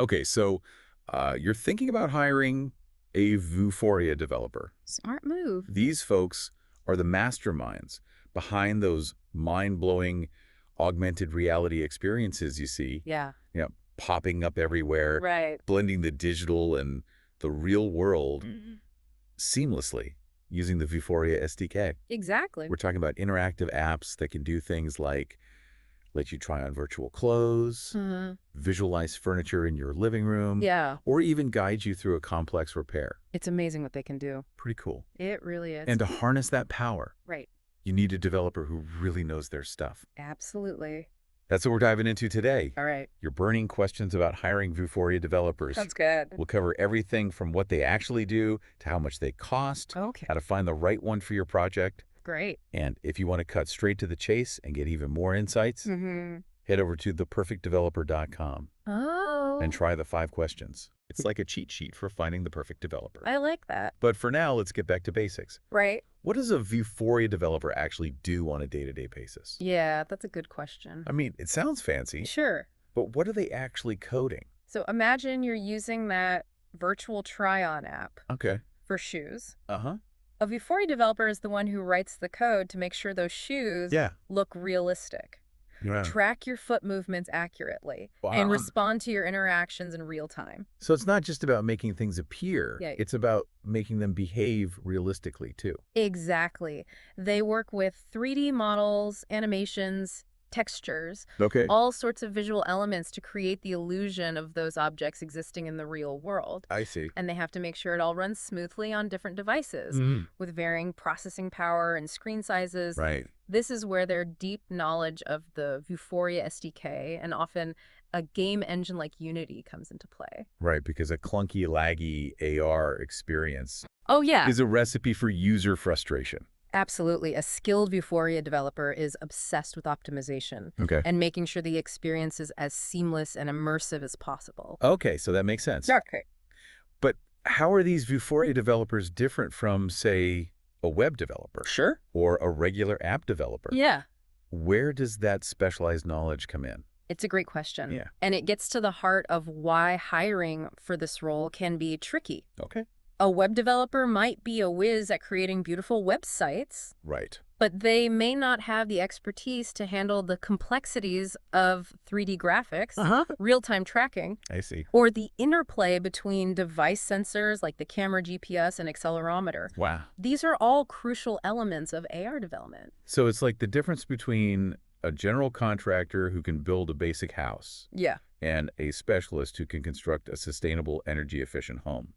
Okay, so you're thinking about hiring a Vuforia developer. Smart move. These folks are the masterminds behind those mind-blowing augmented reality experiences you see, Yeah. you know, popping up everywhere, Right. blending the digital and the real world seamlessly using the Vuforia SDK. Exactly. We're talking about interactive apps that can do things like let you try on virtual clothes, Uh, visualize furniture in your living room, yeah. or even guide you through a complex repair. It's amazing what they can do. Pretty cool. It really is. And to harness that power, Right. you need a developer who really knows their stuff. Absolutely. That's what we're diving into today. All right. Your burning questions about hiring Vuforia developers. Sounds good. We'll cover everything from what they actually do to how much they cost, Okay. how to find the right one for your project. Great. And if you want to cut straight to the chase and get even more insights, head over to theperfectdeveloper.com Oh. and try the 5 questions. It's like a cheat sheet for finding the perfect developer. I like that. But for now, let's get back to basics. Right. What does a Vuforia developer actually do on a day-to-day basis? Yeah, that's a good question. I mean, it sounds fancy, Sure. but what are they actually coding? So imagine you're using that virtual try-on app Okay. for shoes. Uh-huh. A Vuforia developer is the one who writes the code to make sure those shoes Yeah. look realistic. Yeah. Track your foot movements accurately, Wow. and respond to your interactions in real time. So it's not just about making things appear. Yeah. It's about making them behave realistically, too. Exactly. They work with 3D models, animations, textures, Okay. all sorts of visual elements to create the illusion of those objects existing in the real world. I see. And they have to make sure it all runs smoothly on different devices with varying processing power and screen sizes. Right. This is where their deep knowledge of the Vuforia SDK and often a game engine like Unity comes into play. Right, because a clunky, laggy AR experience Oh, yeah. is a recipe for user frustration. Absolutely. A skilled Vuforia developer is obsessed with optimization Okay. and making sure the experience is as seamless and immersive as possible. Okay, so that makes sense. Okay. But how are these Vuforia developers different from, say, a web developer Sure. or a regular app developer? Yeah. Where does that specialized knowledge come in? It's a great question. Yeah. And it gets to the heart of why hiring for this role can be tricky. Okay. A web developer might be a whiz at creating beautiful websites, Right. but they may not have the expertise to handle the complexities of 3D graphics, real-time tracking, I see. or the interplay between device sensors like the camera, GPS, and accelerometer. Wow. These are all crucial elements of AR development. So it's like the difference between a general contractor who can build a basic house Yeah. and a specialist who can construct a sustainable, energy-efficient home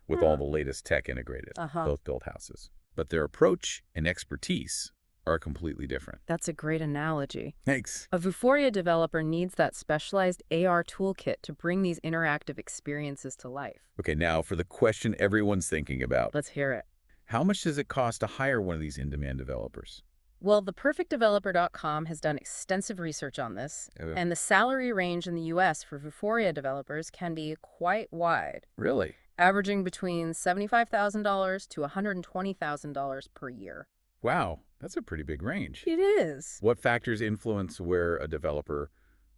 with all the latest tech integrated. Both build houses. But their approach and expertise are completely different. That's a great analogy. Thanks. A Vuforia developer needs that specialized AR toolkit to bring these interactive experiences to life. Okay, now for the question everyone's thinking about. Let's hear it. How much does it cost to hire one of these in-demand developers? Well, theperfectdeveloper.com has done extensive research on this, and the salary range in the U.S. for Vuforia developers can be quite wide, Really? averaging between $75,000 to $120,000 per year. Wow, that's a pretty big range. It is. What factors influence where a developer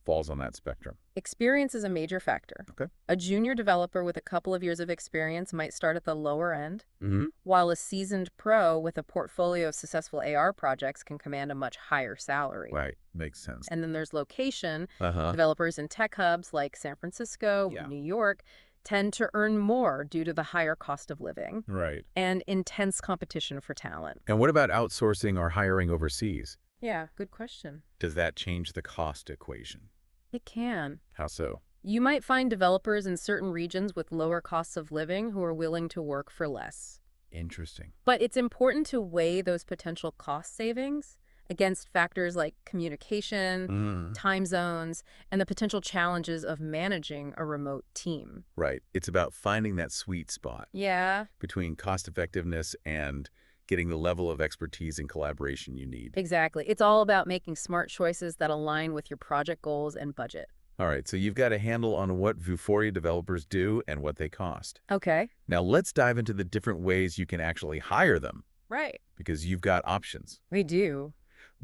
falls on that spectrum? Experience is a major factor. Okay. A junior developer with a couple of years of experience might start at the lower end, Mm-hmm. while a seasoned pro with a portfolio of successful AR projects can command a much higher salary. Right, makes sense. And then there's location. Uh-huh. Developers in tech hubs like San Francisco, Yeah. New York, tend to earn more due to the higher cost of living Right. and intense competition for talent. And what about outsourcing or hiring overseas? Yeah, good question. Does that change the cost equation? It can. How so? You might find developers in certain regions with lower costs of living who are willing to work for less. Interesting. But it's important to weigh those potential cost savings against factors like communication, time zones, and the potential challenges of managing a remote team. Right. It's about finding that sweet spot Yeah, between cost effectiveness and getting the level of expertise and collaboration you need. exactly. It's all about making smart choices that align with your project goals and budget. All right, so you've got a handle on what Vuforia developers do and what they cost. Okay. Now let's dive into the different ways you can actually hire them, Right. because you've got options. We do.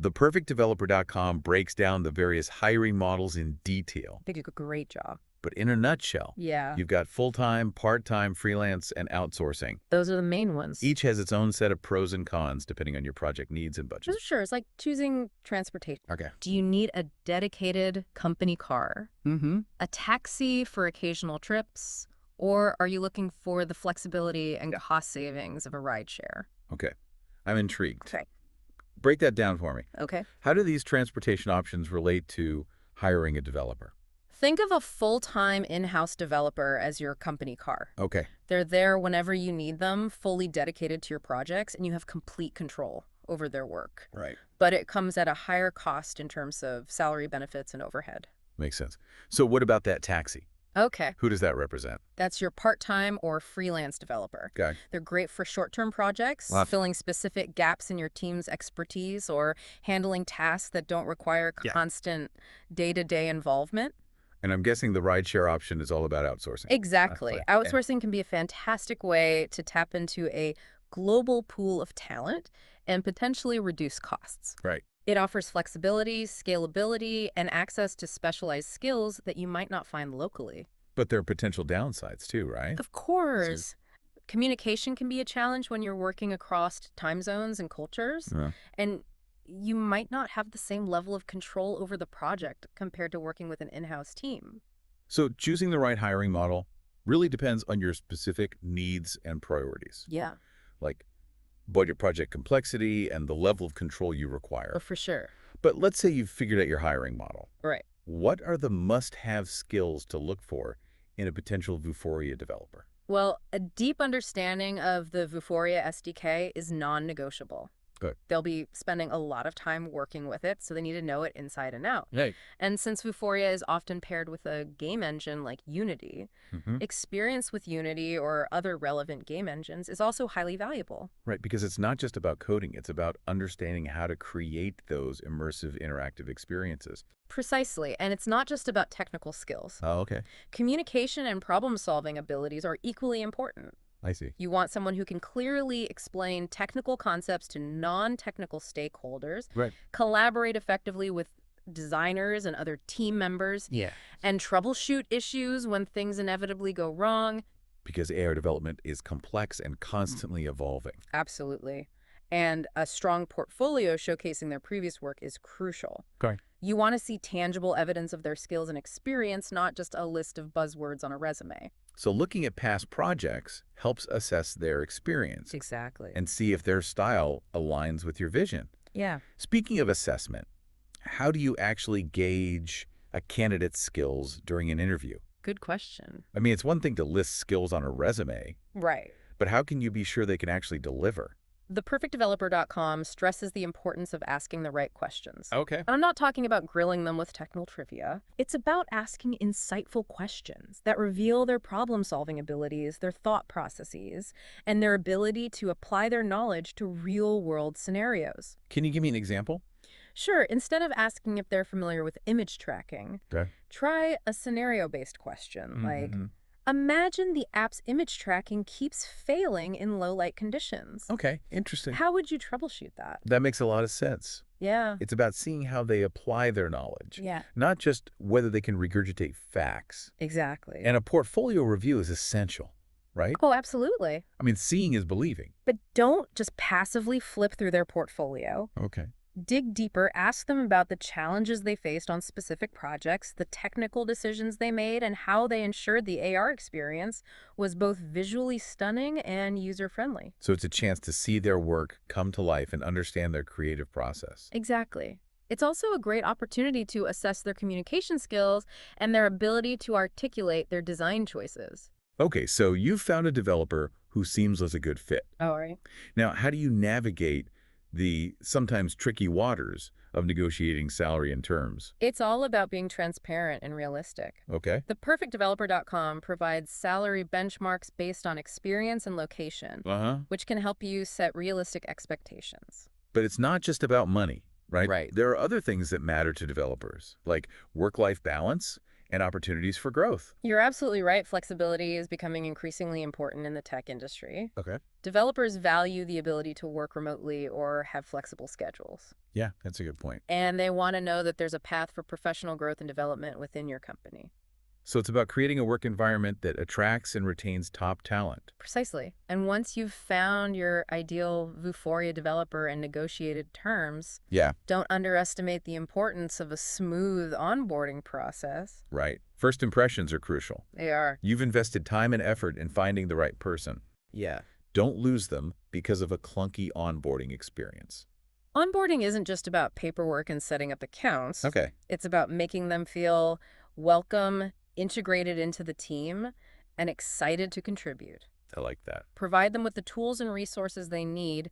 Theperfectdeveloper.com breaks down the various hiring models in detail. They do a great job. But in a nutshell, Yeah. you've got full-time, part-time, freelance, and outsourcing. Those are the main ones. Each has its own set of pros and cons depending on your project needs and budget. Sure, it's like choosing transportation. Okay. Do you need a dedicated company car? Mm-hmm. A taxi for occasional trips? Or are you looking for the flexibility and cost savings of a rideshare? Okay. I'm intrigued. Okay. Break that down for me. Okay. How do these transportation options relate to hiring a developer? Think of a full-time in-house developer as your company car. Okay. They're there whenever you need them, fully dedicated to your projects, and you have complete control over their work. Right. But it comes at a higher cost in terms of salary, benefits, and overhead. Makes sense. So what about that taxi? Okay. Who does that represent? That's your part-time or freelance developer. Okay. They're great for short-term projects, filling specific gaps in your team's expertise or handling tasks that don't require constant day-to-day involvement. And I'm guessing the rideshare option is all about outsourcing. Exactly. Outsourcing can be a fantastic way to tap into a global pool of talent and potentially reduce costs. Right. It offers flexibility, scalability, and access to specialized skills that you might not find locally. But there are potential downsides too, right? Of course. Communication can be a challenge when you're working across time zones and cultures. And you might not have the same level of control over the project compared to working with an in-house team. So choosing the right hiring model really depends on your specific needs and priorities. Yeah. Like budget, project complexity, and the level of control you require. Oh, for sure. But let's say you've figured out your hiring model. Right. What are the must-have skills to look for in a potential Vuforia developer? Well, a deep understanding of the Vuforia SDK is non-negotiable. Good. They'll be spending a lot of time working with it, so they need to know it inside and out. Right. And since Vuforia is often paired with a game engine like Unity, experience with Unity or other relevant game engines is also highly valuable. Right, because it's not just about coding. It's about understanding how to create those immersive interactive experiences. Precisely. And it's not just about technical skills. Oh, okay. Communication and problem-solving abilities are equally important. I see. You want someone who can clearly explain technical concepts to non-technical stakeholders, collaborate effectively with designers and other team members, and troubleshoot issues when things inevitably go wrong. Because AR development is complex and constantly evolving. Absolutely. And a strong portfolio showcasing their previous work is crucial. Okay. You want to see tangible evidence of their skills and experience, not just a list of buzzwords on a resume. So looking at past projects helps assess their experience. Exactly. And see if their style aligns with your vision. Yeah. Speaking of assessment, how do you actually gauge a candidate's skills during an interview? Good question. I mean, it's one thing to list skills on a resume. Right. But how can you be sure they can actually deliver? ThePerfectDeveloper.com stresses the importance of asking the right questions. Okay. And I'm not talking about grilling them with technical trivia. It's about asking insightful questions that reveal their problem-solving abilities, their thought processes, and their ability to apply their knowledge to real-world scenarios. Can you give me an example? Sure, instead of asking if they're familiar with image tracking, try a scenario-based question, like, imagine the app's image tracking keeps failing in low-light conditions. Okay, interesting. How would you troubleshoot that? That makes a lot of sense. Yeah. It's about seeing how they apply their knowledge. Yeah. Not just whether they can regurgitate facts. Exactly. And a portfolio review is essential, right? Oh, absolutely. I mean, seeing is believing. But don't just passively flip through their portfolio. Okay. Dig deeper, ask them about the challenges they faced on specific projects, the technical decisions they made, and how they ensured the AR experience was both visually stunning and user-friendly. So it's a chance to see their work come to life and understand their creative process. Exactly. It's also a great opportunity to assess their communication skills and their ability to articulate their design choices. Okay, so you've found a developer who seems as a good fit. All right. Now, how do you navigate the sometimes tricky waters of negotiating salary and terms? It's all about being transparent and realistic. Okay. ThePerfectDeveloper.com provides salary benchmarks based on experience and location, which can help you set realistic expectations. But it's not just about money, right? Right. There are other things that matter to developers, like work-life balance and opportunities for growth. You're absolutely right. Flexibility is becoming increasingly important in the tech industry. Okay. Developers value the ability to work remotely or have flexible schedules. Yeah, that's a good point. And they want to know that there's a path for professional growth and development within your company. So it's about creating a work environment that attracts and retains top talent. Precisely. And once you've found your ideal Vuforia developer and negotiated terms, Yeah. don't underestimate the importance of a smooth onboarding process. Right. First impressions are crucial. They are. You've invested time and effort in finding the right person. Yeah. Don't lose them because of a clunky onboarding experience. Onboarding isn't just about paperwork and setting up accounts. Okay. It's about making them feel welcome, integrated into the team, and excited to contribute. I like that. Provide them with the tools and resources they need,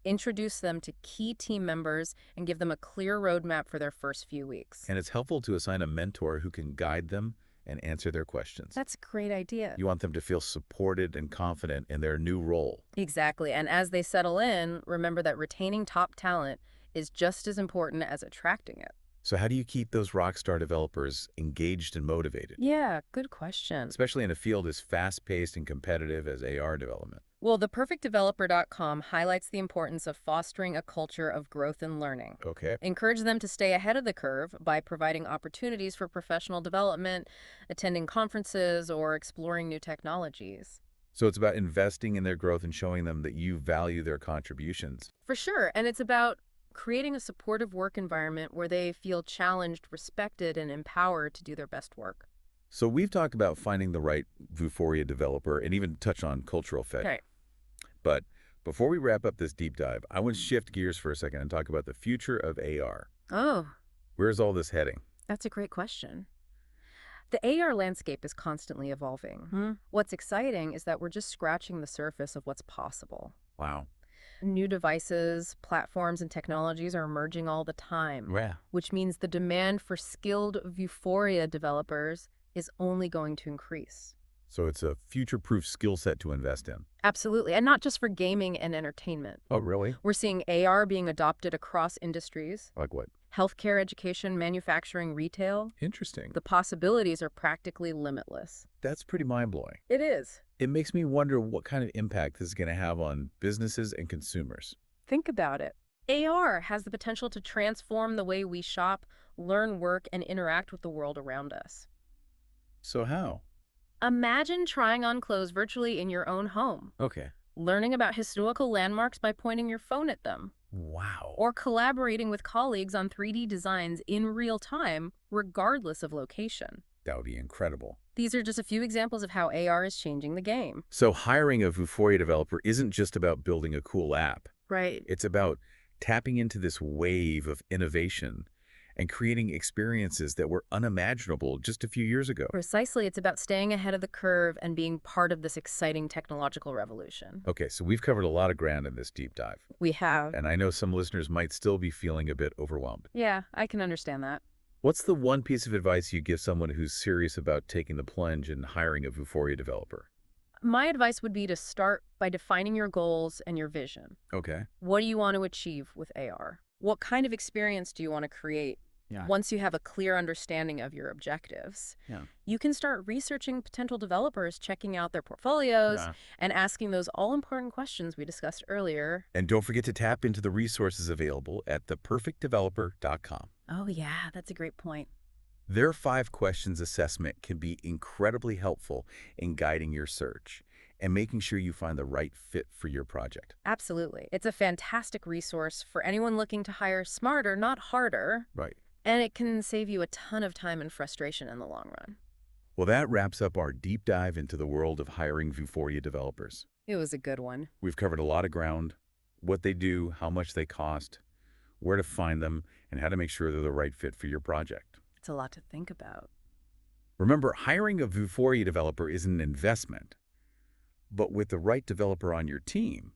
introduce them to key team members, and give them a clear roadmap for their first few weeks. And it's helpful to assign a mentor who can guide them and answer their questions. That's a great idea. You want them to feel supported and confident in their new role. Exactly. And as they settle in, remember that retaining top talent is just as important as attracting it. So how do you keep those rockstar developers engaged and motivated? Yeah, good question. Especially in a field as fast-paced and competitive as AR development. Well, theperfectdeveloper.com highlights the importance of fostering a culture of growth and learning. Okay. Encourage them to stay ahead of the curve by providing opportunities for professional development, attending conferences, or exploring new technologies. So it's about investing in their growth and showing them that you value their contributions. For sure. And it's about creating a supportive work environment where they feel challenged, respected, and empowered to do their best work. So we've talked about finding the right Vuforia developer and even touch on cultural fit. Okay. But before we wrap up this deep dive, I want to shift gears for a second and talk about the future of AR. Oh, Where's all this heading? that's a great question. The AR landscape is constantly evolving. What's exciting is that we're just scratching the surface of what's possible. Wow. New devices, platforms, and technologies are emerging all the time, Yeah. which means the demand for skilled Vuforia developers is only going to increase. So it's a future-proof skill set to invest in. Absolutely, and not just for gaming and entertainment. Oh, really? We're seeing AR being adopted across industries: Like what? healthcare, education, manufacturing, retail. Interesting. The possibilities are practically limitless. That's pretty mind-blowing. It is. It makes me wonder what kind of impact this is going to have on businesses and consumers. Think about it. AR has the potential to transform the way we shop, learn, work, and interact with the world around us. So how? Imagine trying on clothes virtually in your own home, Okay. learning about historical landmarks by pointing your phone at them, Wow. or collaborating with colleagues on 3D designs in real time, regardless of location. That would be incredible. These are just a few examples of how AR is changing the game. So hiring a Vuforia developer isn't just about building a cool app. Right. It's about tapping into this wave of innovation and creating experiences that were unimaginable just a few years ago. Precisely. It's about staying ahead of the curve and being part of this exciting technological revolution. Okay, so we've covered a lot of ground in this deep dive. We have. And I know some listeners might still be feeling a bit overwhelmed. Yeah, I can understand that. What's the one piece of advice you give someone who's serious about taking the plunge and hiring a Vuforia developer? My advice would be to start by defining your goals and your vision. Okay. What do you want to achieve with AR? What kind of experience do you want to create? Yeah. Once you have a clear understanding of your objectives, you can start researching potential developers, checking out their portfolios, and asking those all-important questions we discussed earlier. And don't forget to tap into the resources available at theperfectdeveloper.com. Oh, yeah, that's a great point. Their 5 questions assessment can be incredibly helpful in guiding your search and making sure you find the right fit for your project. Absolutely. It's a fantastic resource for anyone looking to hire smarter, not harder. Right. And it can save you a ton of time and frustration in the long run. Well, that wraps up our deep dive into the world of hiring Vuforia developers. It was a good one. We've covered a lot of ground: what they do, how much they cost, where to find them, and how to make sure they're the right fit for your project. It's a lot to think about. Remember, hiring a Vuforia developer is an investment. But with the right developer on your team,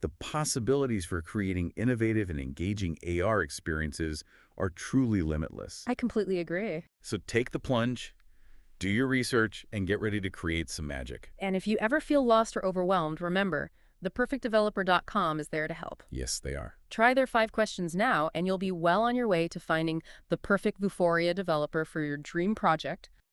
the possibilities for creating innovative and engaging AR experiences are truly limitless. I completely agree. So take the plunge, do your research, and get ready to create some magic. And if you ever feel lost or overwhelmed, remember, theperfectdeveloper.com is there to help. Yes, they are. Try their 5 questions now, and you'll be well on your way to finding the perfect Vuforia developer for your dream project,